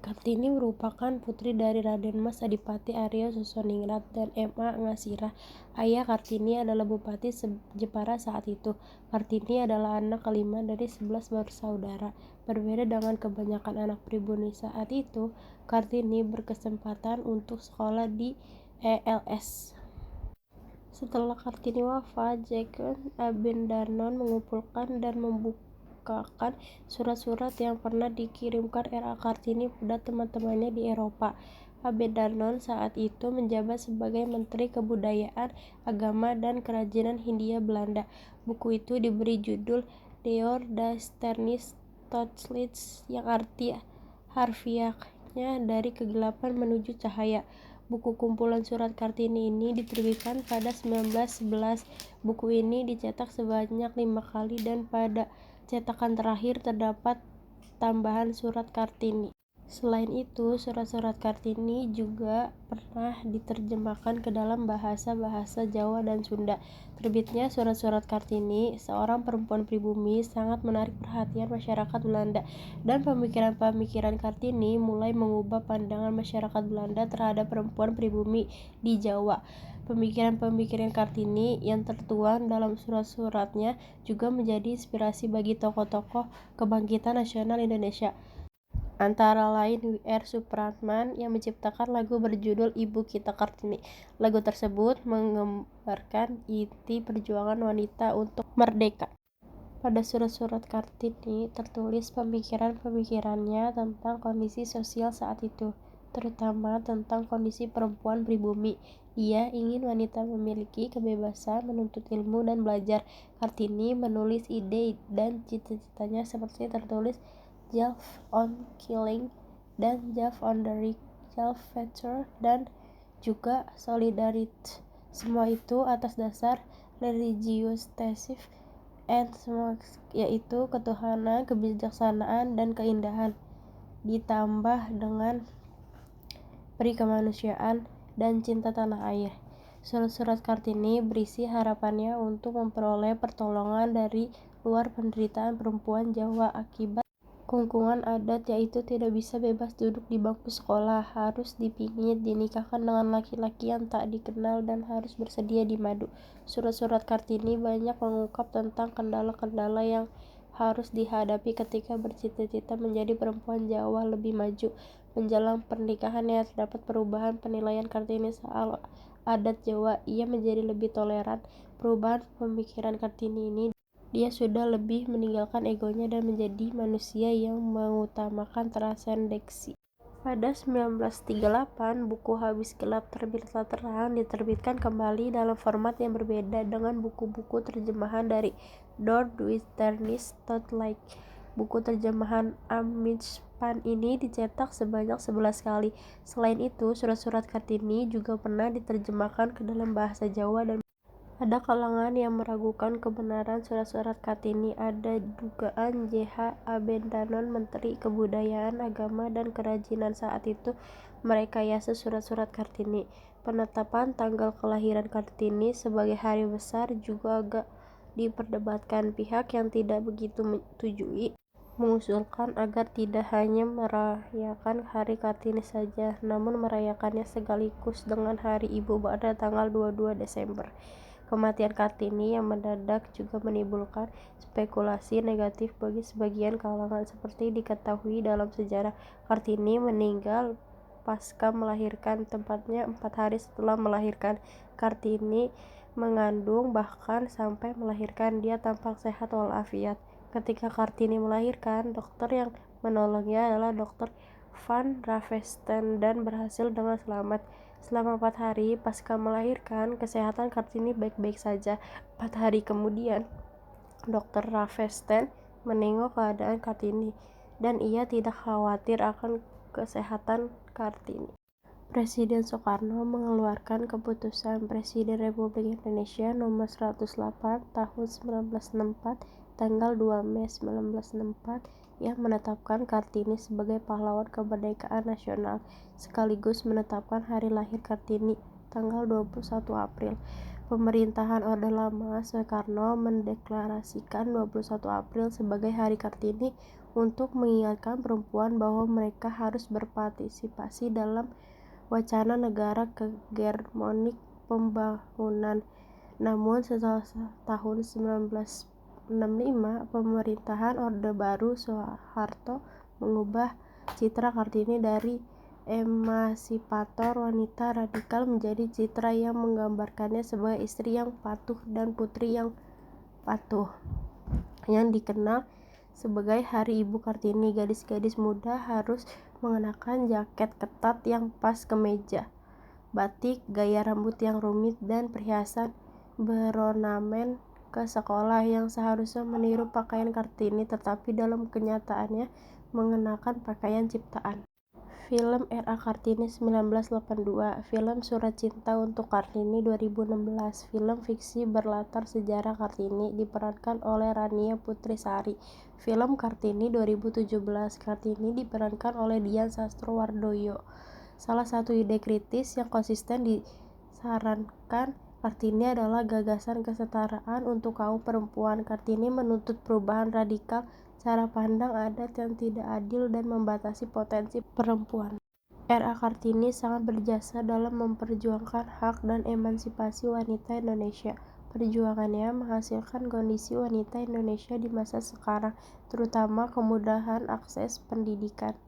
Kartini merupakan putri dari Raden Mas Adipati Arya Susoningrat dan Ma. Ngasirah. Ayah Kartini adalah Bupati Jepara saat itu. Kartini adalah anak kelima dari 11 bersaudara. Berbeda dengan kebanyakan anak pribumi saat itu, Kartini berkesempatan untuk sekolah di ELS. Setelah Kartini wafat, Jeken Abendarnon mengumpulkan dan membukakan surat-surat yang pernah dikirimkan R.A. Kartini pada teman-temannya di Eropa. Abendarnon saat itu menjabat sebagai Menteri Kebudayaan, Agama, dan Kerajinan Hindia Belanda. Buku itu diberi judul Door Duisternis Totlits, yang arti harfiahnya dari kegelapan menuju cahaya. Buku kumpulan surat Kartini ini diterbitkan pada 1911. Buku ini dicetak sebanyak 5 kali dan pada cetakan terakhir terdapat tambahan surat Kartini. Selain itu, surat-surat Kartini juga pernah diterjemahkan ke dalam bahasa-bahasa Jawa dan Sunda. Terbitnya surat-surat Kartini, seorang perempuan pribumi, sangat menarik perhatian masyarakat Belanda, dan pemikiran-pemikiran Kartini mulai mengubah pandangan masyarakat Belanda terhadap perempuan pribumi di Jawa. Pemikiran-pemikiran Kartini yang tertuang dalam surat-suratnya juga menjadi inspirasi bagi tokoh-tokoh kebangkitan nasional Indonesia. Antara lain W.R. Supratman yang menciptakan lagu berjudul Ibu Kita Kartini. Lagu tersebut menggambarkan inti perjuangan wanita untuk merdeka. Pada surat-surat Kartini tertulis pemikiran-pemikirannya tentang kondisi sosial saat itu, terutama tentang kondisi perempuan pribumi. Dia ingin wanita memiliki kebebasan menuntut ilmu dan belajar. Kartini menulis ide dan cita-citanya seperti tertulis Love on Killing dan Love on the Real Future dan juga Solidarity. Semua itu atas dasar religius tesif and semua yaitu ketuhanan, kebijaksanaan, dan keindahan, ditambah dengan peri kemanusiaan dan cinta tanah air. Surat-surat Kartini berisi harapannya untuk memperoleh pertolongan dari luar penderitaan perempuan Jawa akibat kungkungan adat, yaitu tidak bisa bebas duduk di bangku sekolah, harus dipingit, dinikahkan dengan laki-laki yang tak dikenal, dan harus bersedia dimadu. Surat-surat Kartini banyak mengungkap tentang kendala-kendala yang harus dihadapi ketika bercita-cita menjadi perempuan Jawa lebih maju. Menjelang pernikahannya terdapat perubahan penilaian Kartini soal adat Jawa. Ia menjadi lebih toleran. Perubahan pemikiran Kartini ini, dia sudah lebih meninggalkan egonya dan menjadi manusia yang mengutamakan transendensi. Pada 1938, buku Habis Gelap Terbitlah Terang diterbitkan kembali dalam format yang berbeda dengan buku-buku terjemahan dari Door Duisternis Totlike. Buku terjemahan Amichpan ini dicetak sebanyak 11 kali. Selain itu, surat-surat Kartini juga pernah diterjemahkan ke dalam bahasa Jawa dan ada kalangan yang meragukan kebenaran surat-surat Kartini. Ada dugaan J.H. Abendarnon, Menteri Kebudayaan, Agama, dan Kerajinan saat itu, merekayasa surat-surat Kartini. Penetapan tanggal kelahiran Kartini sebagai hari besar juga agak diperdebatkan. Pihak yang tidak begitu menyetujui mengusulkan agar tidak hanya merayakan hari Kartini saja, namun merayakannya sekaligus dengan Hari Ibu pada tanggal 22 Desember. Kematian Kartini yang mendadak juga menimbulkan spekulasi negatif bagi sebagian kalangan. Seperti diketahui dalam sejarah, Kartini meninggal pasca melahirkan, tepatnya 4 hari setelah melahirkan. Kartini mengandung bahkan sampai melahirkan. Dia tampak sehat walafiat. Ketika Kartini melahirkan, dokter yang menolongnya adalah Dr. Van Ravesten dan berhasil dengan selamat. Selama 4 hari pasca melahirkan, kesehatan Kartini baik-baik saja. 4 hari kemudian, Dr. Ravesten menengok keadaan Kartini dan ia tidak khawatir akan kesehatan Kartini. Presiden Soekarno mengeluarkan keputusan Presiden Republik Indonesia nomor 108 tahun 1964 tanggal 2 Mei 1964 yang menetapkan Kartini sebagai pahlawan kemerdekaan nasional, sekaligus menetapkan hari lahir Kartini tanggal 21 April. Pemerintahan Orde Lama Soekarno mendeklarasikan 21 April sebagai Hari Kartini untuk mengingatkan perempuan bahwa mereka harus berpartisipasi dalam wacana negara hegemonik pembangunan. Namun setelah tahun 1965, pemerintahan Orde Baru Soeharto mengubah citra Kartini dari emansipator wanita radikal menjadi citra yang menggambarkannya sebagai istri yang patuh dan putri yang patuh. Yang dikenal sebagai Hari Ibu Kartini, gadis-gadis muda harus mengenakan jaket ketat yang pas kemeja, batik, gaya rambut yang rumit, dan perhiasan berornamen ke sekolah yang seharusnya meniru pakaian Kartini, tetapi dalam kenyataannya mengenakan pakaian ciptaan. Film R.A. Kartini 1982, film Surat Cinta untuk Kartini 2016, film fiksi berlatar sejarah Kartini diperankan oleh Rania Putrisari. Film Kartini 2017, Kartini diperankan oleh Dian Sastrowardoyo. Salah satu ide kritis yang konsisten disarankan Kartini adalah gagasan kesetaraan untuk kaum perempuan. Kartini menuntut perubahan radikal cara pandang adat yang tidak adil dan membatasi potensi perempuan. R.A. Kartini sangat berjasa dalam memperjuangkan hak dan emansipasi wanita Indonesia. Perjuangannya menghasilkan kondisi wanita Indonesia di masa sekarang, terutama kemudahan akses pendidikan.